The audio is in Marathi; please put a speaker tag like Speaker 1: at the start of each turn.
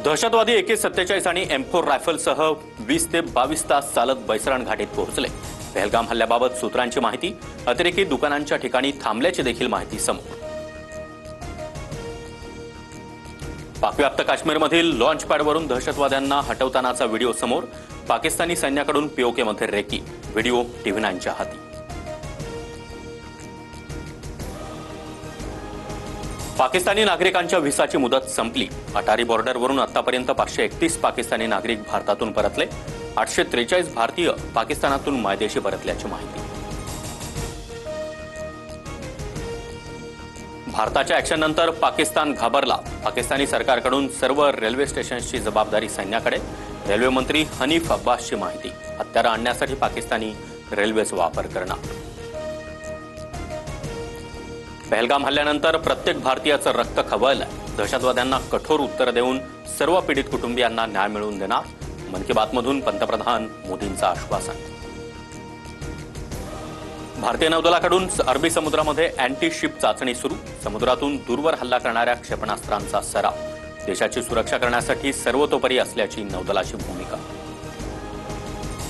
Speaker 1: दहशतवादी AK-47 आणि M4 रायफलसह 20 ते 22 तास चालत बैसरण घाटीत पोहोचले। पहलगाम हल्ल्याबाबत सूत्रांची माहिती, अतिरेकी दुकानांच्या ठिकाणी थांबल्याची देखील माहिती समोर। पाकव्याप्त काश्मीरमधील लॉन्च पॅडवरून दहशतवाद्यांना हटवतानाचा व्हिडिओ समोर। पाकिस्तानी सैन्याकडून पीओकेमध्ये रेकी, व्हिडिओ TV9च्या हाती। पाकिस्तानी नागरिकांच्या व्हिसाची मुदत संपली। अटारी बॉर्डरवरून आतापर्यंत 531 पाकिस्तानी नागरिक भारतातून परतले। 843 भारतीय पाकिस्तानातून मायदेशी परतल्याची माहिती। भारताच्या ॲक्शननंतर पाकिस्तान घाबरला। पाकिस्तानी सरकारकडून सर्व रेल्वे स्टेशन्सची जबाबदारी सैन्याकडे। रेल्वे मंत्री हनीफ अब्बासची माहिती, हत्यारं आणण्यासाठी पाकिस्तानी रेल्वेचा वापर करणार। पहलगाम हल्ल्यानंतर प्रत्येक भारतीयाचं रक्त खवळलंय। दहशतवाद्यांना कठोर उत्तर देऊन सर्व पीडित कुटुंबियांना न्याय मिळवून देणार। मन की बातमधून पंतप्रधान मोदींचं आश्वासन। भारतीय नौदलाकडून अरबी समुद्रामध्ये अँटी शिप चाचणी सुरू। समुद्रातून दूरवर हल्ला करणाऱ्या क्षेपणास्त्रांचा सराव। देशाची सुरक्षा करण्यासाठी सर्वतोपरी असल्याची नौदलाची भूमिका।